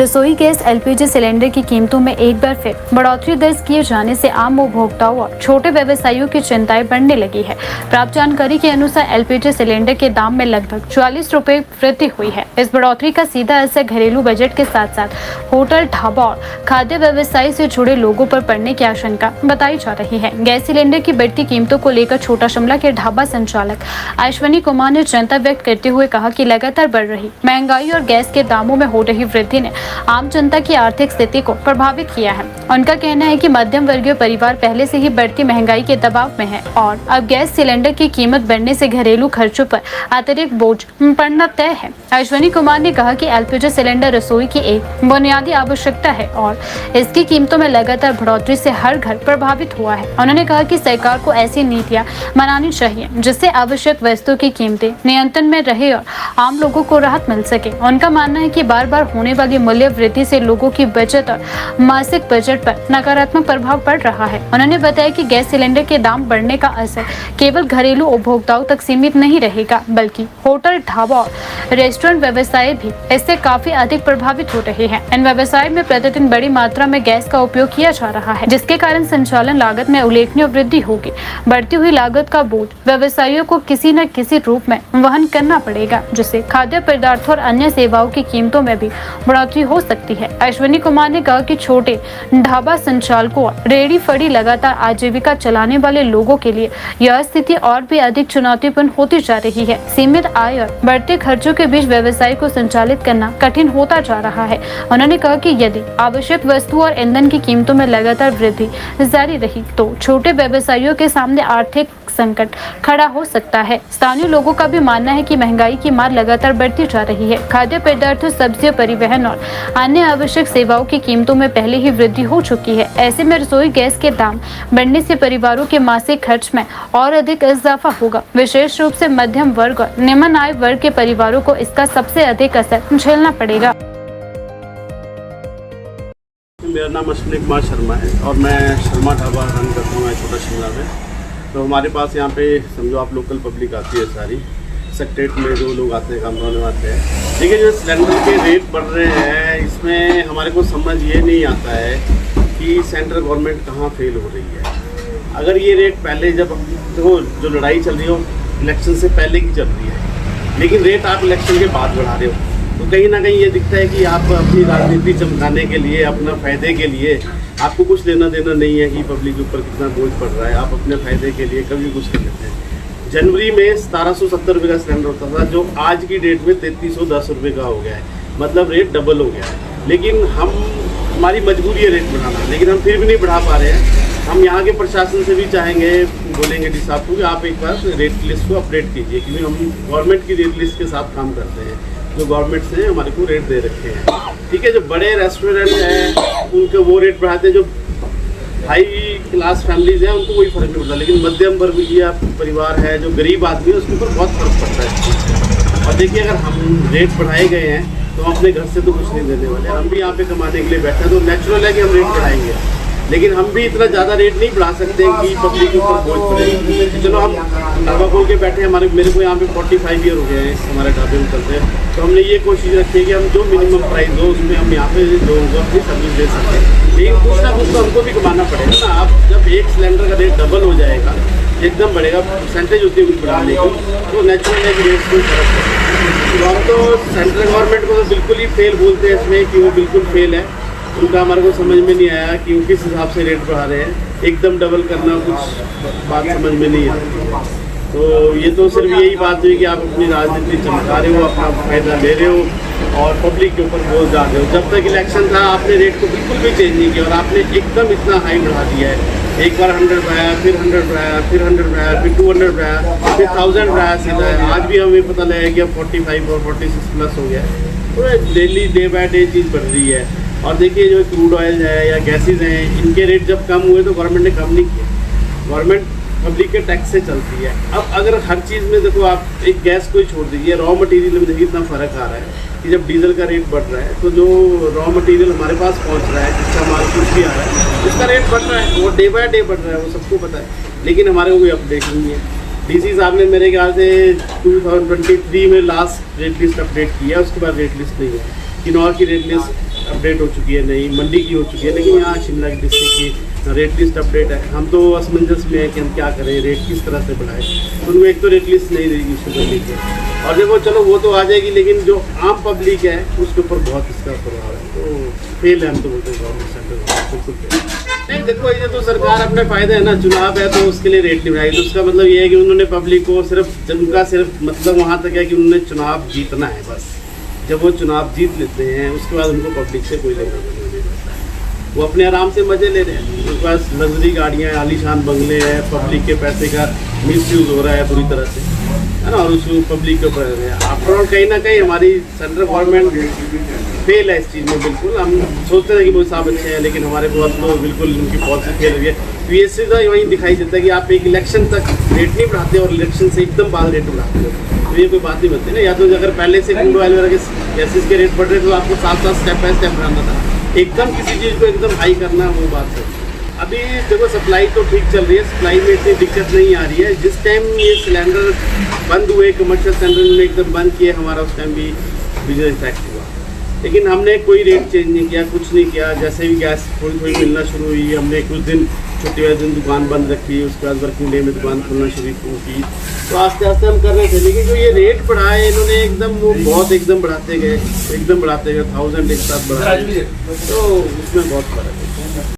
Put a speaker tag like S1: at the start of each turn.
S1: रसोई gas LPG cylinder की कीमतों में एक बार फिर बढ़ोतरी दर्ज किए जाने से आम उपभोक्ताओं और छोटे व्यवसायियों की चिंताएं बढ़ने लगी है। प्राप्त जानकारी के अनुसार एलपीजी सिलेंडर के दाम में लगभग 44 रुपए वृद्धि हुई है। इस बढ़ोतरी का सीधा असर घरेलू बजट के साथ साथ होटल, ढाबा और खाद्य व्यवसाय से जुड़े लोगों पर पड़ने की आशंका बताई जा रही है। गैस सिलेंडर की बढ़ती कीमतों को लेकर छोटा शिमला के ढाबा संचालक अश्विनी कुमार ने चिंता व्यक्त करते हुए कहा कि लगातार बढ़ रही महंगाई और गैस के दामों में हो रही वृद्धि ने आम जनता की आर्थिक स्थिति को प्रभावित किया है। उनका कहना है कि मध्यम वर्गीय परिवार पहले से ही बढ़ती महंगाई के दबाव में है और अब गैस सिलेंडर की कीमत बढ़ने से घरेलू खर्चों पर अतिरिक्त बोझ पड़ना तय है। अश्विनी कुमार ने कहा कि एलपीजी सिलेंडर रसोई की एक बुनियादी आवश्यकता है और इसकी कीमतों में लगातार बढ़ोतरी से हर घर प्रभावित हुआ है। उन्होंने कहा कि सरकार को ऐसी नीतियां बनानी चाहिए जिससे आवश्यक वस्तुओं की कीमतें नियंत्रण में रहे और आम लोगों को राहत मिल सके। उनका मानना है कि बार बार होने वाली मूल्य वृद्धि से लोगों की बचत और मासिक बजट पर नकारात्मक प्रभाव पड़ रहा है। उन्होंने बताया कि गैस सिलेंडर के दाम बढ़ने का असर केवल घरेलू उपभोक्ताओं तक सीमित नहीं रहेगा, बल्कि होटल, ढाबा और रेस्टोरेंट व्यवसाय भी इससे काफी अधिक प्रभावित हो रहे हैं। इन व्यवसाय में प्रतिदिन बड़ी मात्रा में गैस का उपयोग किया जा रहा है, जिसके कारण संचालन लागत में उल्लेखनीय वृद्धि होगी। बढ़ती हुई लागत का बोझ व्यवसायियों को किसी न किसी रूप में वहन करना पड़ेगा, जिससे खाद्य पदार्थों और अन्य सेवाओं की कीमतों में भी बढ़ोतरी हो सकती है। अश्विनी कुमार ने कहा कि छोटे ढाबा संचालकों और रेहड़ी फड़ी लगातार आजीविका चलाने वाले लोगों के लिए यह स्थिति और भी अधिक चुनौतीपूर्ण होती जा रही है। सीमित आय और बढ़ते खर्चों के बीच व्यवसाय को संचालित करना कठिन होता जा रहा है। उन्होंने कहा कि यदि आवश्यक वस्तुओं और ईंधन की कीमतों में लगातार वृद्धि जारी रही तो छोटे व्यवसायियों के सामने आर्थिक संकट खड़ा हो सकता है। स्थानीय लोगों का भी मानना है कि महंगाई की मार लगातार बढ़ती जा रही है। खाद्य पदार्थों, सब्जियों, परिवहन और अन्य आवश्यक सेवाओं की कीमतों में पहले ही वृद्धि हो चुकी है। ऐसे में रसोई गैस के दाम बढ़ने से परिवारों के मासिक खर्च में और अधिक इजाफा होगा। विशेष रूप से मध्यम वर्ग और निम्न आय वर्ग के परिवारों को इसका सबसे अधिक असर झेलना पड़ेगा।
S2: मेरा नाम अश्विनी कुमार शर्मा है और मैं शर्मा ढाबा रन करता हूँ छोटा शिमला में। तो हमारे पास यहाँ पे समझो आप लोकल पब्लिक आती है सारी, सेक्रेट में जो लोग आते हैं, काम करने आते हैं। लेकिन जो सिलेंडर के रेट बढ़ रहे हैं, इसमें हमारे को समझ ये नहीं आता है कि सेंट्रल गवर्नमेंट कहाँ फेल हो रही है। अगर ये रेट पहले जब देखो जो लड़ाई चल रही हो इलेक्शन से पहले की चल रही है, लेकिन रेट आप इलेक्शन के बाद बढ़ा रहे हो, तो कहीं ना कहीं ये दिखता है कि आप अपनी राजनीति चमकाने के लिए, अपना फायदे के लिए, आपको कुछ लेना देना नहीं है कि पब्लिक के ऊपर कितना बोझ पड़ रहा है। आप अपने फायदे के लिए कभी कुछ कर लेते हैं। जनवरी में 1770 रुपये का सिलेंडर होता था, जो आज की डेट में 3310 रुपये का हो गया है। मतलब रेट डबल हो गया है। लेकिन हमारी मजबूरी है रेट बढ़ाना, लेकिन हम फिर भी नहीं बढ़ा पा रहे हैं। हम यहाँ के प्रशासन से भी चाहेंगे, बोलेंगे डी साहब को कि आप एक बार रेट लिस्ट को अपडेट कीजिए, क्योंकि हम गवर्नमेंट की रेट लिस्ट के साथ काम करते हैं, जो गवर्नमेंट से हमारे को रेट दे रखे हैं। ठीक है, जो बड़े रेस्टोरेंट हैं उनके वो रेट बढ़ाते हैं, जो हाई क्लास फैमिलीज हैं उनको कोई फर्क नहीं पड़ता, लेकिन मध्यम वर्गीय परिवार है, जो गरीब आदमी है, उसके ऊपर बहुत फर्क पड़ता है। और देखिए, अगर हम रेट बढ़ाए गए हैं तो हम अपने घर से तो कुछ नहीं देने वाले, हम भी यहाँ पे कमाने के लिए बैठे हैं, तो नेचुरल है कि हम रेट बढ़ाएंगे। लेकिन हम भी इतना ज़्यादा रेट नहीं बढ़ा सकते कि पब्लिक के ऊपर बोझ पड़े। चलो हम ढाबा खोल के बैठे हैं, मेरे को यहाँ पे 45 ईयर हो गए हैं हमारे ढाबे में चलते हैं, तो हमने ये कोशिश रखी है कि हम जो मिनिमम प्राइस हो उसमें हम यहाँ पे लोगों को अपनी सर्विस दे सकते हैं। लेकिन कुछ ना कुछ तो हमको भी कमाना पड़ेगा ना। आप जब एक सिलेंडर का रेट डबल हो जाएगा, एकदम बढ़ेगा, परसेंटेज होती है कुछ बढ़ाने की, तो नेचुरल है कि रेट कोई फर्क पड़ेगा। तो हम तो सेंट्रल गवर्नमेंट को तो बिल्कुल ही फेल बोलते हैं इसमें, कि वो बिल्कुल फेल है। उनका हमारे को समझ में नहीं आया कि वो किस हिसाब से रेट बढ़ा रहे हैं। एकदम डबल करना कुछ बात समझ में नहीं आती। तो ये तो सिर्फ यही बात हुई कि आप अपनी राजनीति चमका रहे हो, अपना फायदा ले रहे हो और पब्लिक के ऊपर बोझ डाल रहे हो। जब तक इलेक्शन था आपने रेट को बिल्कुल भी चेंज नहीं किया और आपने एकदम इतना हाई बढ़ा दिया है। एक बार 100 बढ़ाया, फिर 100 बढ़ाया, फिर 100 बढ़ाया, फिर 200 बढ़ाया, फिर 1000 बढ़ाया सीधा है। आज भी हमें पता लगा कि अब 45 और 46 प्लस हो गया है। तो डेली डे बाय डे चीज़ बढ़ रही है। और देखिए, जो क्रूड ऑयल है या गैसेज हैं, इनके रेट जब कम हुए तो गवर्नमेंट ने कम नहीं किया। गवर्नमेंट पब्लिक के टैक्स से चलती है। अब अगर हर चीज़ में देखो, आप एक गैस को ही छोड़ दीजिए, रॉ मटेरियल में देखिए इतना फ़र्क आ रहा है कि जब डीजल का रेट बढ़ रहा है तो जो रॉ मटेरियल हमारे पास पहुंच रहा है, जिसका माल कुछ भी आ रहा है, उसका रेट बढ़ रहा है, वो डे बाय डे बढ़ रहा है, वो सबको पता है। लेकिन हमारे को कोई अपडेट नहीं है। डीसी साहब ने मेरे ख्याल से 2023 में लास्ट रेट लिस्ट अपडेट किया, उसके बाद रेट लिस्ट नहीं है। किन्नौर की रेट लिस्ट अपडेट हो चुकी है, नई मंडी की हो चुकी है, लेकिन यहाँ शिमला की डिस्ट्रिक्ट की रेट लिस्ट अपडेट है। हम तो असमंजस में है कि हम क्या करें, रेट किस तरह से बढ़ाएं। तो उनको एक तो रेट लिस्ट नहीं देगी शुगर मिल के, और देखो चलो वो तो आ जाएगी, लेकिन जो आम पब्लिक है उसके ऊपर बहुत इसका प्रभाव है। तो फेल है, हम तो बोलते हैं गवर्नमेंट सेंटर बिल्कुल फेल। नहीं देखो, ये तो सरकार अपने फायदे है ना, चुनाव है तो उसके लिए रेट नहीं बढ़ाएगी। तो उसका मतलब ये है कि उन्होंने पब्लिक को सिर्फ, उनका सिर्फ मतलब वहाँ तक है कि उन्होंने चुनाव जीतना है बस। जब वो चुनाव जीत लेते हैं उसके बाद उनको पब्लिक से कोई लेना देना नहीं रहता है। वो अपने आराम से मजे ले रहे हैं, उनके पास लग्जरी गाड़ियाँ, आलीशान बंगले हैं, पब्लिक के पैसे का मिसयूज हो रहा है बुरी तरह से, है ना, और उसको पब्लिक के ऊपर आफ्टर ऑल कहीं ना कहीं हमारी सेंट्रल गवर्नमेंट फेल है इस चीज़ में। बिल्कुल हम सोचते हैं कि वो साहब अच्छे हैं, लेकिन हमारे पास तो बिल्कुल उनकी पॉलिसी फेल हुई है। तो ये सीधा वहीं दिखाई देता है कि आप एक इलेक्शन तक रेट नहीं बढ़ाते और इलेक्शन से एकदम बाद रेट बढ़ाते हो, तो ये कोई बात नहीं बनती ना। या तो अगर पहले से क्रूड ऑयल वगैरह के गैसेस के रेट बढ़ रहे तो आपको साथ साथ स्टेप बाय स्टेप बढ़ाना था, एकदम किसी चीज़ को एकदम हाई करना, वो बात है। अभी देखो सप्लाई तो ठीक चल रही है, सप्लाई में इतनी दिक्कत नहीं आ रही है। जिस टाइम ये सिलेंडर बंद हुए, कमर्शियल सिलेंडर ने एकदम बंद किए हमारा, उस टाइम भी बिजनेस इफेक्ट हुआ, लेकिन हमने कोई रेट चेंज नहीं किया, कुछ नहीं किया। जैसे भी गैस थोड़ी थोड़ी मिलना शुरू हुई, हमने कुछ दिन छुट्टी वाले दिन दुकान बंद रखी, उसके बाद वर्किंग डे में दुकान खोलना शुरू की। तो आस्ते आस्ते हम कर रहे थे, लेकिन जो ये रेट बढ़ाए इन्होंने एकदम, वो बहुत एकदम बढ़ाते गए 1000 एक साथ बढ़ाए, तो उसमें बहुत फर्क है।